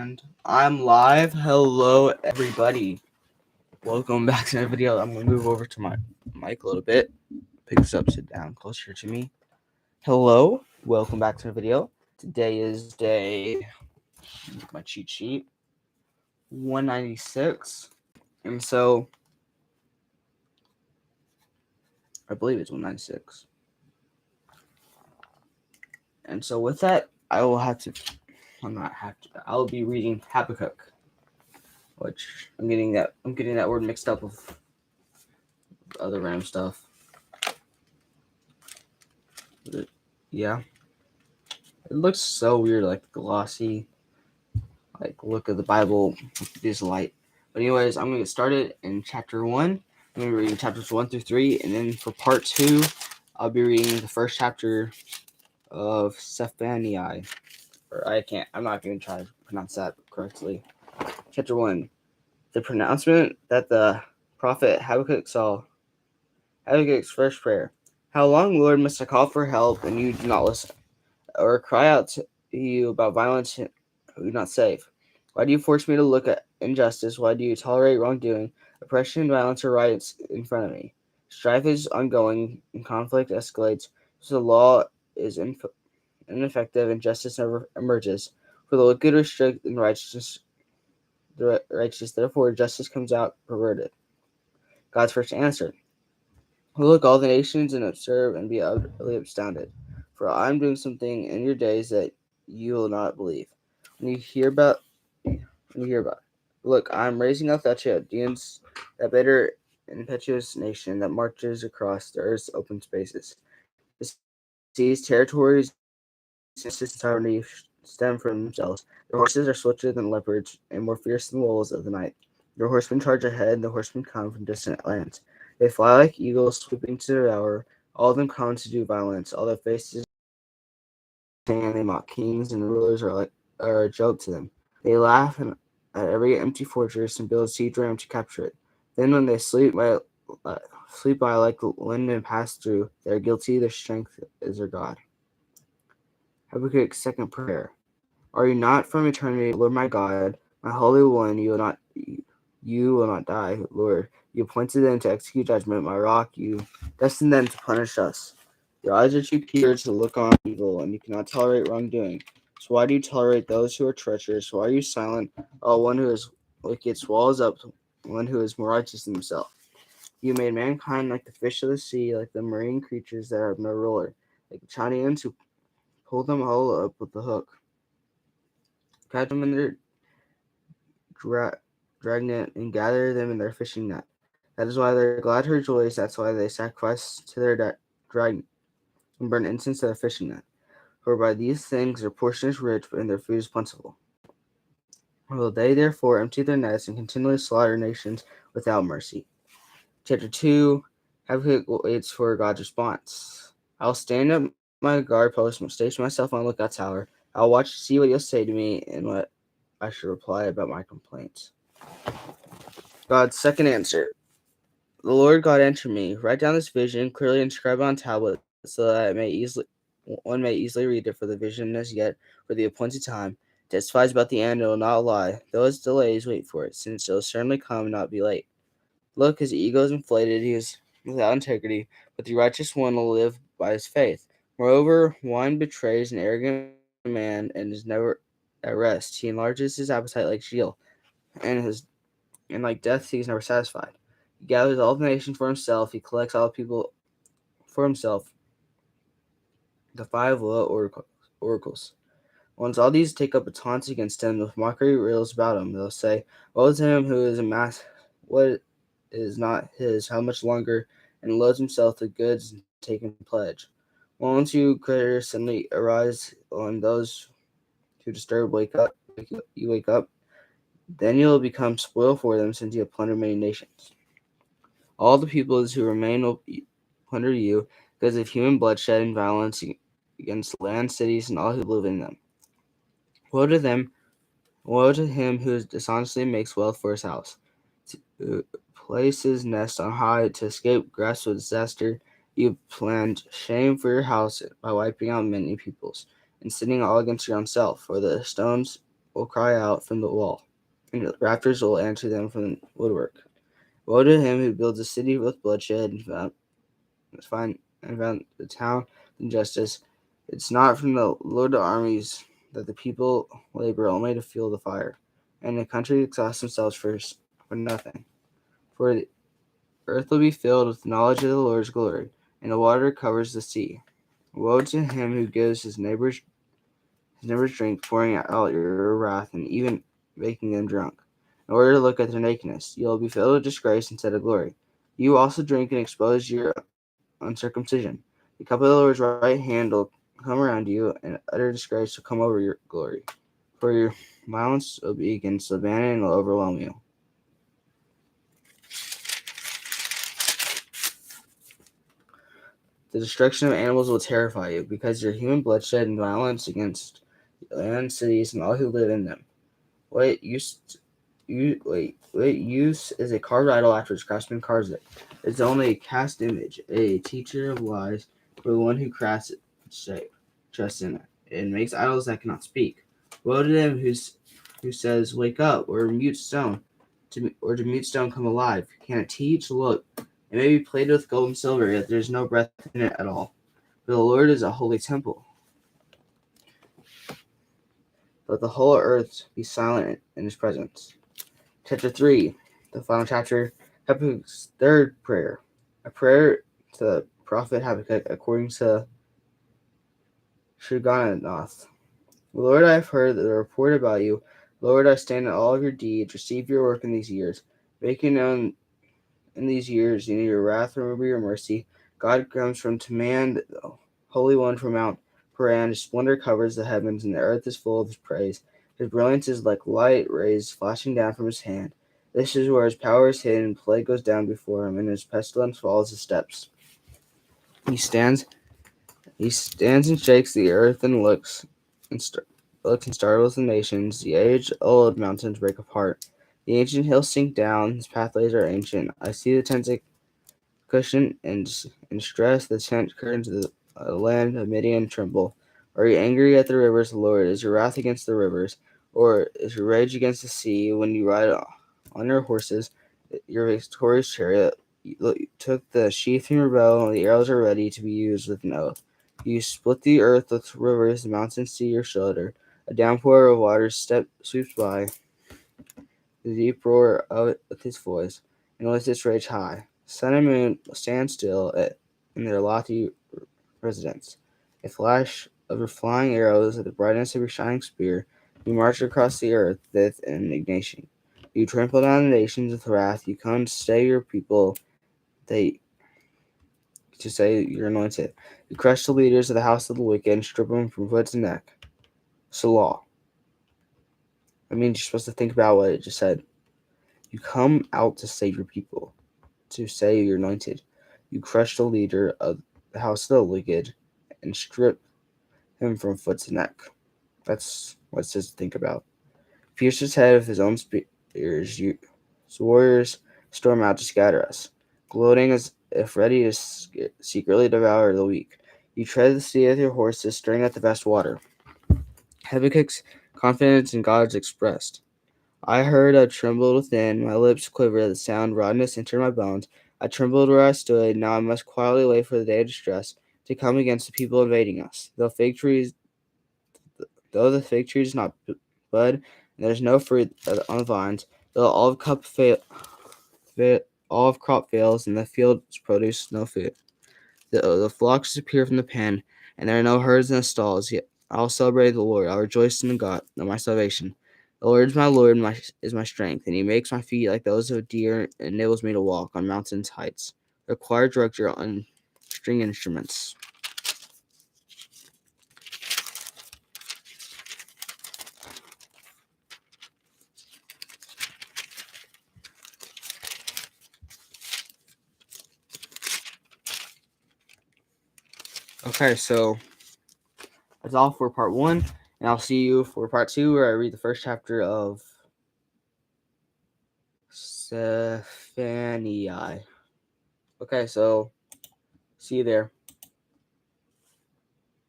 And I'm live. Hello, everybody. Welcome back to another video. I'm going to move over to my mic a little bit. Pick this up, sit down closer to me. Hello. Welcome back to the video. Today is my cheat sheet, 196. And so, I believe it's 196. And so with that, I'll be reading Habakkuk. Which I'm getting that word mixed up with other random stuff. Yeah, it looks so weird, like glossy, like look at the Bible with this light. But anyways, I'm gonna get started in chapter 1. I'm gonna be reading chapters 1 through 3, and then for part 2, I'll be reading the first chapter of Zephaniah. I'm not gonna try to pronounce that correctly. Chapter 1. The pronouncement that the prophet Habakkuk saw. Habakkuk's first prayer. How long, Lord, must I call for help and you do not listen, or cry out to you about violence and you do not save? Why do you force me to look at injustice? Why do you tolerate wrongdoing? Oppression and violence are right in front of me. Strife is ongoing and conflict escalates, so the law is ineffective and justice never emerges. For the wicked restrict and the righteous, therefore justice comes out perverted. God's first answer. Look, all the nations, and observe and be utterly astounded. For I am doing something in your days that you will not believe. When you hear about it. Look, I am raising up the Chaldeans, that bitter, impetuous nation that marches across the earth's open spaces. The seas, territories, and sovereignty stem from themselves. Their horses are swifter than leopards and more fierce than wolves of the night. Their horsemen charge ahead, the horsemen come from distant lands. They fly like eagles, swooping to devour. All of them come to do violence. All their faces and they mock kings, and rulers are a joke to them. They laugh at every empty fortress and build siege ram to capture it. Then, when they sleep by like the wind and pass through, they are guilty. Their strength is their God. Habakkuk's second prayer. Are you not from eternity, Lord my God, my Holy One? You will not die, Lord. You appointed them to execute judgment, my rock. You destined them to punish us. Your eyes are too pure to look on evil, and you cannot tolerate wrongdoing. So why do you tolerate those who are treacherous? Why are you silent? Oh, one who is wicked swallows up one who is more righteous than himself. You made mankind like the fish of the sea, like the marine creatures that have no ruler, like the Chaldeans who pull them all up with the hook. Catch them in their dragnet and gather them in their fishing net. That is why they're glad to rejoice. That's why they sacrifice to their dragnet and burn incense to their fishing net. For by these things their portion is rich, and their food is plentiful. Will they therefore empty their nets and continually slaughter nations without mercy? Chapter 2. Habakkuk waits for God's response. I'll stand at my guard post and station myself on the lookout tower. I'll watch to see what you'll say to me and what I should reply about my complaints. God's second answer. The Lord God answered me, write down this vision, clearly inscribe it on tablets, so that one may easily read it, for the vision is yet for the appointed time. It testifies about the end, it will not lie. Though it delays, wait for it, since it will certainly come and not be late. Look, his ego is inflated, he is without integrity, but the righteous one will live by his faith. Moreover, wine betrays an arrogant man and is never at rest. He enlarges his appetite like Sheol, and like death he is never satisfied. He gathers all the nations for himself, he collects all the people for himself. The five low oracles. Once all these take up a taunt against him, with mockery rails about him, they'll say, woe to him who is amassed what is not his, how much longer, and loads himself with goods taken pledge. Won't you creditors suddenly arise on those who disturb you wake up? Then you'll become spoil for them, since you have plundered many nations. All the peoples who remain will plunder you because of human bloodshed and violence against land, cities, and all who live in them. Woe to them! Woe to him who dishonestly makes wealth for his house, to place his nest on high, to escape grasp of disaster. You planned shame for your house by wiping out many peoples, and sinning all against your own self. For the stones will cry out from the wall, and the rafters will answer them from the woodwork. Woe to him who builds a city with bloodshed and found the town in justice. It's not from the Lord of armies that the people labor only to fuel the fire, and the country exhausts themselves for nothing. For the earth will be filled with knowledge of the Lord's glory, and the water covers the sea. Woe to him who gives his neighbors drink, pouring out your wrath, and even making them drunk, in order to look at their nakedness. You will be filled with disgrace instead of glory. You also drink and expose your uncircumcision. The cup of the Lord's right hand will come around you, and utter disgrace will come over your glory. For your violence will be against Lebanon and will overwhelm you. The destruction of animals will terrify you, because your human bloodshed and violence against land, cities, and all who live in them. What use is a carved idol after its craftsman carves it? It's only a cast image, a teacher of lies for the one who crafts it shape. Trust in it. It makes idols that cannot speak. Woe to them who says, "Wake up," or mute stone, to mute stone come alive. Can it teach? Look, it may be plated with gold and silver, yet there is no breath in it at all. For the Lord is a holy temple. Let the whole earth be silent in his presence. Chapter 3, the final chapter, Habakkuk's third prayer. A prayer to the prophet Habakkuk according to Shigionoth. Lord, I have heard the report about you. Lord, I stand in all of your deeds. Receive your work in these years. Making known in these years, in your wrath, remember your mercy. God comes from Teman, the Holy One from Mount Paran. His splendor covers the heavens, and the earth is full of his praise. His brilliance is like light rays flashing down from his hand. This is where his power is hidden, plague goes down before him, and his pestilence follows his steps. He stands and shakes the earth and looks and startles the nations. The age-old mountains break apart. The ancient hills sink down. His pathways are ancient. I see the tents cushion and stress. The tent curtains of the land of Midian tremble. Are you angry at the rivers, Lord? Is your wrath against the rivers? Or is your rage against the sea when you ride on your horses, your victorious chariot? You took the sheath from your bow, and the arrows are ready to be used with an oath. You split the earth with rivers, the mountains to your shoulder. A downpour of water sweeps by, the deep roar of it with his voice, and with its rage high. Sun and moon stand still in their lofty residence. A flash of your flying arrows at the brightness of your shining spear, you march across the earth with indignation. You trample down the nations with wrath. You come to stay your people, to say you're anointed. You crush the leaders of the house of the wicked and strip them from foot to neck. Salah. That means you're supposed to think about what it just said. You come out to save your people, to say you're anointed. You crush the leader of the house of the wicked and strip him from foot to neck. That's what it says to think about. Pierce his head with his own spears. Warriors storm out to scatter us, gloating as if ready to secretly devour the weak. You tread the sea with your horses, stirring up the vast water. Habakkuk's confidence in God is expressed. I heard, I trembled within, my lips quivered, the sound rottenness entered my bones. I trembled where I stood, now I must quietly wait for the day of distress to come against the people invading us. Though the fig tree does not bud, and there is no fruit on the vines, though all of crop fails, and the fields produce no food. The flocks disappear from the pen, and there are no herds in the stalls. Yet I will celebrate the Lord. I will rejoice in the God of my salvation. The Lord is my Lord, is my strength, and he makes my feet like those of a deer and enables me to walk on mountains' heights. The choir director on string instruments. Okay, so that's all for part 1, and I'll see you for part 2, where I read the first chapter of Zephaniah. Okay, so see you there.